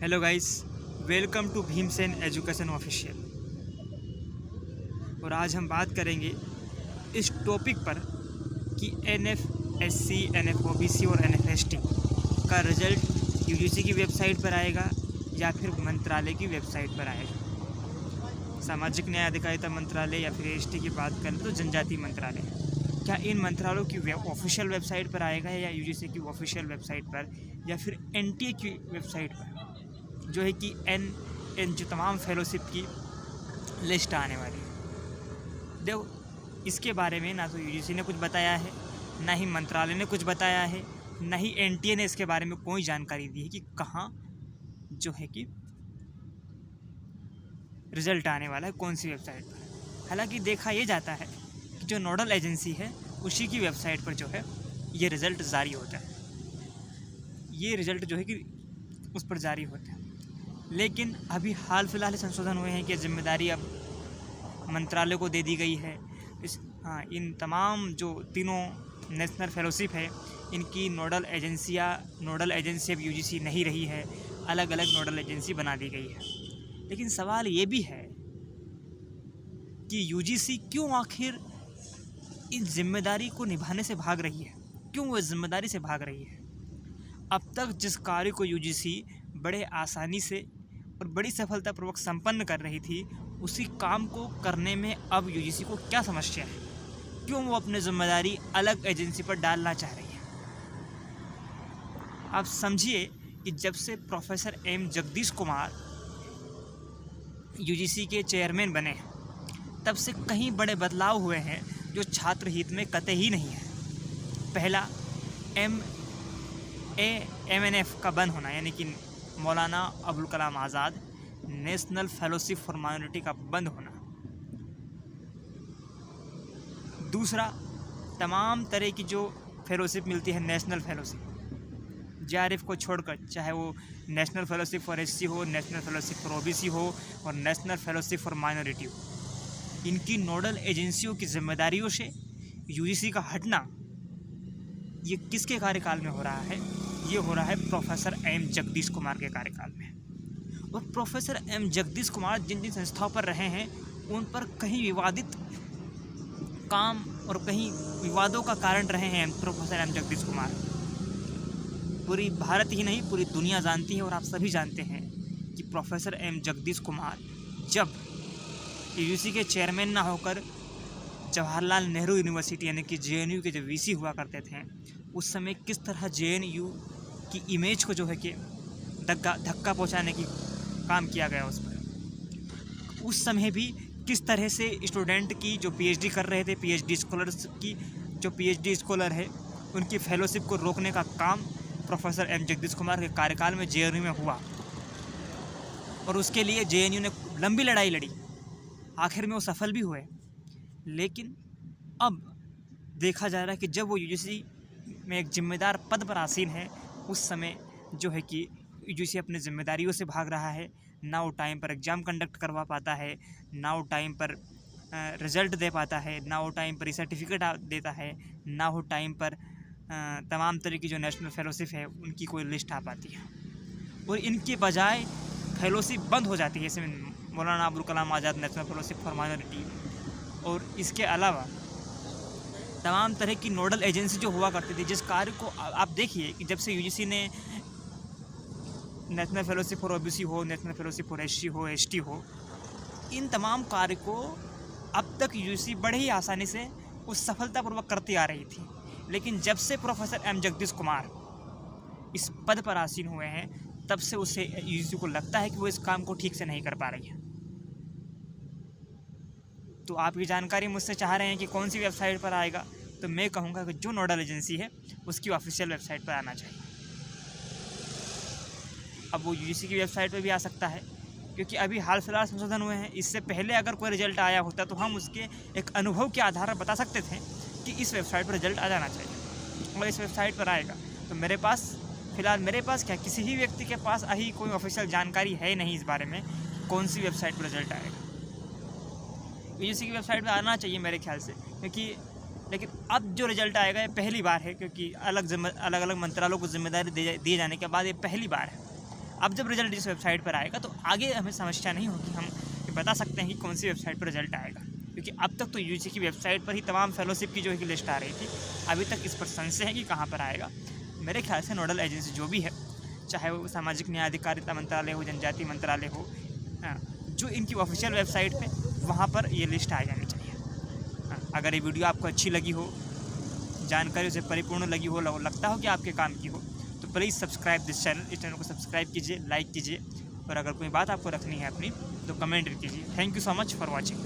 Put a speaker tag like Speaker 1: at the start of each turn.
Speaker 1: Hello guys, welcome to Bhimsen education official. और आज हम बात करेंगे इस टॉपिक पर कि NFSC, NFOBC और NFST का रिज़ल्ट यूजीसी की वेबसाइट पर आएगा या फिर मंत्रालय की वेबसाइट पर आएगा। सामाजिक न्याय अधिकारिता मंत्रालय या फिर ST की बात करें तो जनजाति मंत्रालय। क्या इन मंत्रालयों की ऑफिशियल वेबसाइट पर आएगा या यूजीसी की ऑफिशियल वेबसाइट पर या फिर NTA की वेबसाइट पर, जो है कि एन जो तमाम फेलोशिप की लिस्ट आने वाली है। देखो, इसके बारे में ना तो यूजीसी ने कुछ बताया है, ना ही मंत्रालय ने कुछ बताया है, ना ही NTA ने इसके बारे में कोई जानकारी दी है कि कहाँ जो है कि रिज़ल्ट आने वाला है, कौन सी वेबसाइट पर। हालांकि देखा ये जाता है कि जो नोडल एजेंसी है उसी की वेबसाइट पर जो है ये रिज़ल्ट जारी होता है, ये रिज़ल्ट जो है कि उस पर जारी होता है। लेकिन अभी हाल फिलहाल संशोधन हुए हैं कि जिम्मेदारी अब मंत्रालय को दे दी गई है। इन तमाम जो तीनों नेशनल फेलोशिप है, इनकी नोडल एजेंसी अब यूजीसी नहीं रही है, अलग अलग नोडल एजेंसी बना दी गई है। लेकिन सवाल ये भी है कि यूजीसी क्यों आखिर इस जिम्मेदारी को निभाने से भाग रही है, क्यों वो जिम्मेदारी से भाग रही है। अब तक जिस कार्य को यूजीसी बड़े आसानी से और बड़ी सफलतापूर्वक संपन्न कर रही थी, उसी काम को करने में अब यूजीसी को क्या समस्या है, क्यों वो अपनी जिम्मेदारी अलग एजेंसी पर डालना चाह रही है। आप समझिए कि जब से professor M Jagdish Kumar UGC के चेयरमैन बने, तब से कई बड़े बदलाव हुए हैं जो छात्र हित में कतई नहीं है। पहला, MNF का बंद होना, यानी कि Maulana Abul Kalam Azad national fellowship for minority का बंद होना। दूसरा, तमाम तरह की जो फेलोशिप मिलती है, नेशनल फेलोशिप JRF को छोड़कर, चाहे वो नेशनल फेलोशिप फॉर SC हो, नेशनल फेलोशिप फॉर OBC हो और नेशनल फेलोशिप फॉर माइनॉरिटी हो, इनकी नोडल एजेंसियों की जिम्मेदारियों से यूजीसी का हटना, ये किसके कार्यकाल में हो रहा है? ये हो रहा है प्रोफेसर M जगदीश कुमार के कार्यकाल में। और प्रोफेसर M जगदीश कुमार जिन जिन संस्थाओं पर रहे हैं, उन पर कहीं विवादित काम और कहीं विवादों का कारण रहे हैं प्रोफेसर M जगदीश कुमार। पूरी भारत ही नहीं, पूरी दुनिया जानती है और आप सभी जानते हैं कि प्रोफेसर M जगदीश कुमार जब यूजीसी के चेयरमैन ना होकर जवाहरलाल नेहरू यूनिवर्सिटी यानी कि JNU के जो VC हुआ करते थे, उस समय किस तरह JNU की इमेज को जो है कि धक्का पहुंचाने की काम किया गया उस पर। उस समय भी किस तरह से स्टूडेंट की जो PhD कर रहे थे, PhD स्कॉलर्स की जो PhD स्कॉलर है, उनकी फेलोशिप को रोकने का काम प्रोफेसर M जगदीश कुमार के कार्यकाल में JNU में हुआ। और उसके लिए JNU ने लंबी लड़ाई लड़ी, आखिर में वो सफल भी हुए। लेकिन अब देखा जा रहा है कि जब वो यूजीसी में एक जिम्मेदार पद पर आसीन है, उस समय जो है कि यूजीसी अपनी जिम्मेदारियों से भाग रहा है। ना वो टाइम पर एग्ज़ाम कंडक्ट करवा पाता है, ना वो टाइम पर रिज़ल्ट दे पाता है, ना वो टाइम पर सर्टिफिकेट देता है, ना वो टाइम पर तमाम तरह की जो नेशनल फेलोशिप है उनकी कोई लिस्ट आ पाती है। और इनके बजाय फेलोशिप बंद हो जाती है, जैसे Maulana Abul Kalam Azad national fellowship for minority. और इसके अलावा तमाम तरह की नोडल एजेंसी जो हुआ करती थी, जिस कार्य को आप देखिए कि जब से यूजीसी ने नेशनल फेलोशिप फॉर OBC हो, नेशनल फेलोशिप फॉर SC हो, ST हो, इन तमाम कार्य को अब तक यूजीसी बड़े ही आसानी से उस सफलतापूर्वक करती आ रही थी। लेकिन जब से प्रोफेसर M जगदीश कुमार इस पद पर आसीन हुए हैं, तब से उसे यूजीसी को लगता है कि वो इस काम को ठीक से नहीं कर पा रही है। तो आपकी जानकारी मुझसे चाह रहे हैं कि कौन सी वेबसाइट पर आएगा, तो मैं कहूँगा कि जो नोडल एजेंसी है उसकी ऑफिशियल वेबसाइट पर आना चाहिए। अब वो यूजीसी की वेबसाइट पर भी आ सकता है, क्योंकि अभी हाल फिलहाल संशोधन हुए हैं। इससे पहले अगर कोई रिजल्ट आया होता तो हम उसके एक अनुभव के आधार पर बता सकते थे कि इस वेबसाइट पर रिजल्ट आ जाना चाहिए। और इस वेबसाइट पर आएगा तो मेरे पास क्या, किसी ही व्यक्ति के पास अभी कोई ऑफिशियल जानकारी है नहीं इस बारे में कौन सी वेबसाइट पर रिजल्ट आएगा। यूजीसी की वेबसाइट पर आना चाहिए मेरे ख्याल से, क्योंकि लेकिन अब जो रिजल्ट आएगा ये पहली बार है, क्योंकि अलग अलग मंत्रालयों को जिम्मेदारी दिए जाने के बाद ये पहली बार है। अब जब रिजल्ट इस वेबसाइट पर आएगा तो आगे हमें समस्या नहीं होगी, हम बता सकते हैं कि कौन सी वेबसाइट पर रिजल्ट आएगा, क्योंकि अब तक तो यूजी की वेबसाइट पर ही तमाम फेलोशिप की जो है कि लिस्ट आ रही थी। अभी तक इस पर संशय है कि कहाँ पर आएगा। मेरे ख्याल से नोडल एजेंसी जो भी है, चाहे वो सामाजिक न्याय अधिकारिता मंत्रालय हो, जनजाति मंत्रालय हो, जो इनकी ऑफिशियल वेबसाइट पे वहाँ पर ये लिस्ट आ जानी चाहिए। अगर ये वीडियो आपको अच्छी लगी हो, जानकारी उसे परिपूर्ण लगी हो, लगता हो कि आपके काम की हो, तो प्लीज़ सब्सक्राइब दिस चैनल। इस चैनल को सब्सक्राइब कीजिए, लाइक कीजिए, और अगर कोई बात आपको रखनी है अपनी तो कमेंट कीजिए। Thank you so much for watching.